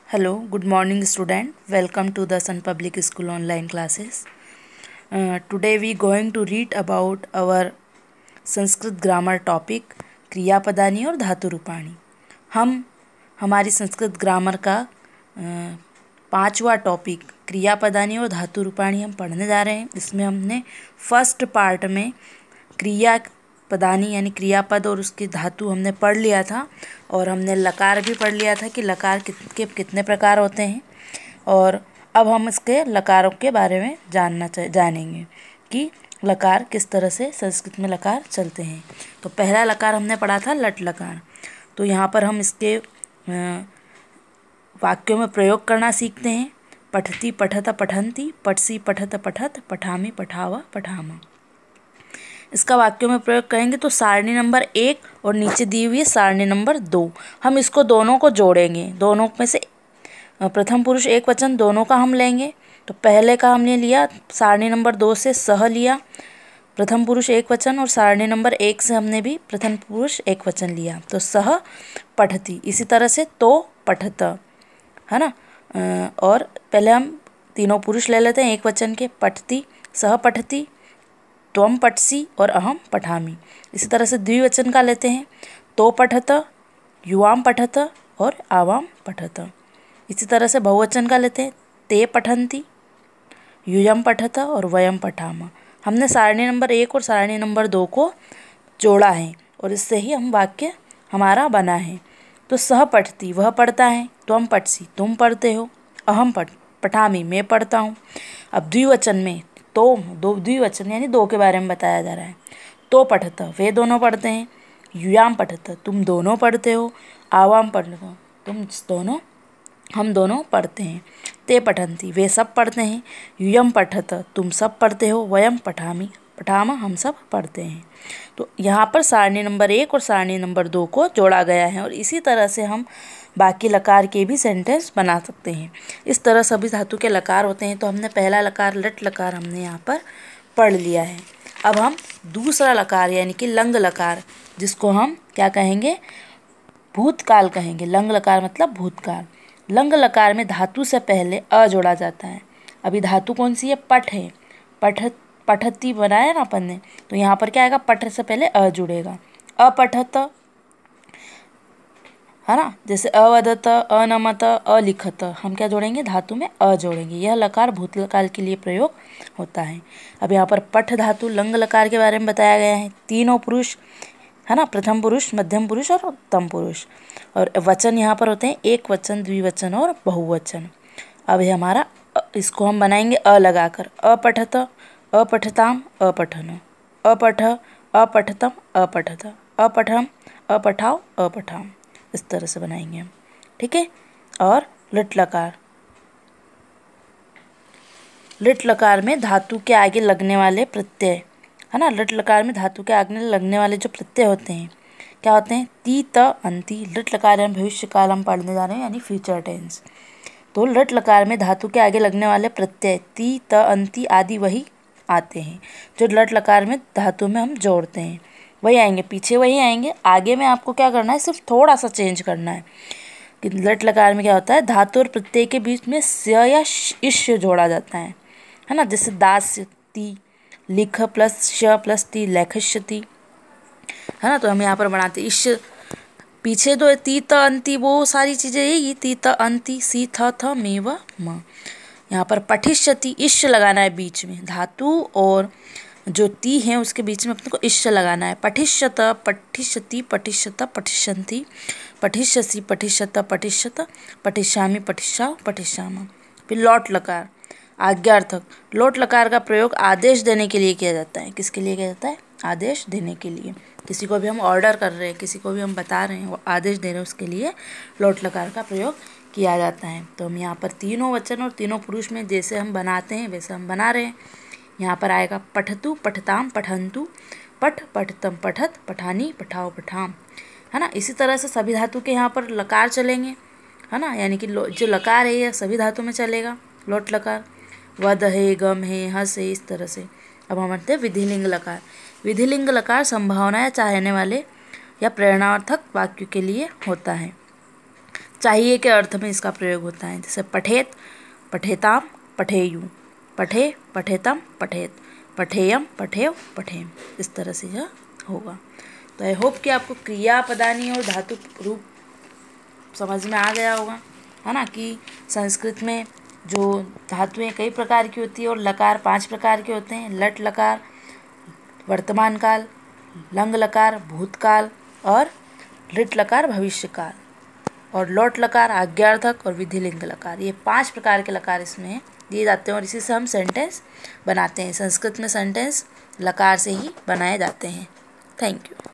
Hello, good morning student. Welcome to the Sun Public School online classes. Today we going to read about our Sanskrit grammar topic क्रियापदानी और धातु रूपाणी। हम हमारी Sanskrit grammar का पांचवा topic क्रियापदानी और धातु रूपाणी हम पढ़ने जा रहे हैं। इसमें हमने फर्स्ट पार्ट में क्रियापदानी यानी क्रियापद और उसकी धातु हमने पढ़ लिया था और हमने लकार भी पढ़ लिया था कि लकार के कितने प्रकार होते हैं। और अब हम इसके लकारों के बारे में जानेंगे कि लकार किस तरह से संस्कृत में लकार चलते हैं। तो पहला लकार हमने पढ़ा था लट लकार। तो यहाँ पर हम इसके वाक्यों में प्रयोग करना सीखते हैं। पठती पठत पठंती, पठसी पठत पठत, पठामी पठावा पठामा। इसका वाक्यों में प्रयोग करेंगे तो सारणी नंबर 1 और नीचे दी हुई है सारणी नंबर 2। हम इसको दोनों को जोड़ेंगे। दोनों में से प्रथम पुरुष एक वचन दोनों का हम लेंगे। तो पहले का हमने लिया सारणी नंबर 2 से सह लिया प्रथम पुरुष एक वचन, और सारणी नंबर 1 से हमने भी प्रथम पुरुष एक वचन लिया। तो सह पठती, इसी तरह से तो पठत, है ना। और पहले हम तीनों पुरुष ले लेते हैं एक वचन के। पठती, सह पठती, त्वम पठसी और अहम पठामी। इसी तरह से द्विवचन का लेते हैं। तो पठत, युवाम पठत और आवाम पठत। इसी तरह से बहुवचन का लेते हैं। ते पठंती, यूयम पठत और वयम पठामा। हमने सारणी नंबर 1 और सारणी नंबर 2 को जोड़ा है और इससे ही हम वाक्य हमारा बना है। तो सह पठती, वह पढ़ता है। त्वम पठसी, तुम पढ़ते हो। अहम पठामी, मैं पढ़ता हूँ। अब द्विवचन में तो द्विवचन यानी दो के बारे में बताया जा रहा है। तो पठत, वे दोनों पढ़ते हैं। युयाम पठत, तुम दोनों पढ़ते हो। आवाम पढ़ते हो, हम दोनों पढ़ते हैं। ते पठंती, वे सब पढ़ते हैं। युयम पठत, तुम सब पढ़ते हो। वयम पठामी पठामा, हम सब पढ़ते हैं। तो यहाँ पर सारणी नंबर 1 और सारणी नंबर 2 को जोड़ा गया है और इसी तरह से हम बाकी लकार के भी सेंटेंस बना सकते हैं। इस तरह सभी धातु के लकार होते हैं। तो हमने पहला लकार लट लकार हमने यहाँ पर पढ़ लिया है। अब हम दूसरा लकार यानी कि लंग लकार, जिसको हम क्या कहेंगे, भूतकाल कहेंगे। लंग लकार मतलब भूतकाल। लंग लकार में धातु से पहले अ जोड़ा जाता है। अभी धातु कौन सी है, पठ है। पठती बनाया ना अपन ने, तो यहाँ पर क्या आएगा, पठ से पहले अ जुड़ेगा। अपठत, है ना। जैसे अवदत, अनमत, अलिखत, हम क्या जोड़ेंगे, धातु में अ जोड़ेंगे। यह लकार भूतकाल के लिए प्रयोग होता है। अब यहाँ पर पठ धातु लंग लकार के बारे में बताया गया है। तीनों पुरुष, है ना, प्रथम पुरुष, मध्यम पुरुष और उत्तम पुरुष। और वचन यहाँ पर होते हैं एक वचन, द्विवचन और बहुवचन। अब ये हमारा इसको हम बनाएंगे अ लगाकर। अपठत, अपठताम, अपठन। अपठ, अपठतम, अपठत। अपठम, अपठाव, अपठाम। इस तरह से बनाएंगे हम, ठीक है। और लिट लकार, लिट लकार में धातु के आगे लगने वाले प्रत्यय, है ना। लिट लकार में धातु के आगे लगने वाले जो प्रत्यय होते हैं क्या होते हैं, ती त अंति। लिट लकार में भविष्य काल हम पढ़ने जा रहे हैं यानी फ्यूचर टेंस। तो लिट लकार में धातु के आगे लगने वाले प्रत्यय ती त अंति आदि वही आते हैं जो लट लकार में धातु में हम जोड़ते हैं। वही आएंगे, पीछे वही आएंगे। आगे में आपको क्या करना है, सिर्फ थोड़ा सा चेंज करना है कि लट लकार में क्या होता है, धातु और प्रत्यय के बीच में स्य या इश जोड़ा जाता है ना। जैसे दास्यति, लिख प्लस श प्लस ती, लेखष्यति, है ना। तो हम यहाँ पर बनाते इश, पीछे तो ती त अंति, वो सारी चीज़ें यही ती त अंति, सी थ थ मे व म। यहाँ पर पठिष्यति, इश लगाना है बीच में। धातु और जो ती है उसके बीच में अपने को इश लगाना है। पठिष्यत, पठिष्यति, पठिष्यत, पठिष्यन्ति, पठिष्यसि, पठिष्यत, पठिष्यत, पठिष्यामि, पठिष्याव, पठिष्यामा। फिर लौट लकार, आज्ञार्थक। लोट लकार का प्रयोग आदेश देने के लिए किया जाता है। किसके लिए किया जाता है, आदेश देने के लिए। किसी को भी हम ऑर्डर कर रहे हैं, किसी को भी हम बता रहे हैं, वो आदेश दे रहे हैं, उसके लिए लोट लकार का प्रयोग किया जाता है। तो हम यहाँ पर तीनों वचन और तीनों पुरुष में जैसे हम बनाते हैं वैसे हम बना रहे हैं। यहाँ पर आएगा पठतु, पठताम, पठंतु, पठ, पठतम, पठत, पठानी, पठाओ, पठाम, है ना। इसी तरह से सभी धातु के यहाँ पर लकार चलेंगे, है ना। यानी कि जो लकार है यह सभी धातु में चलेगा, लोट लकार। वध है, गम है, हंस है, इस तरह से। अब हम आते हैं विधिलिंग लकार। विधिलिंग लकार संभावना या चाहने वाले या प्रेरणार्थक वाक्य के लिए होता है। चाहिए के अर्थ में इसका प्रयोग होता है। जैसे पठेत, पठेताम, पठेयु, पठे, पठेतम, पठेत, पठेयम, पठेव, पठेम, इस तरह से यह होगा। तो आई होप कि आपको क्रिया, पदानी और धातु रूप समझ में आ गया होगा, है ना, कि संस्कृत में जो धातुएं कई प्रकार की होती है और लकार 5 प्रकार के होते हैं। लट लकार वर्तमान काल, लंग लकार भूतकाल और लिट लकार भविष्यकाल, और लोट लकार आज्ञार्थक और विधिलिंग लकार, ये 5 प्रकार के लकार इसमें दिए जाते हैं और इसी से हम सेंटेंस बनाते हैं। संस्कृत में सेंटेंस लकार से ही बनाए जाते हैं। Thank you.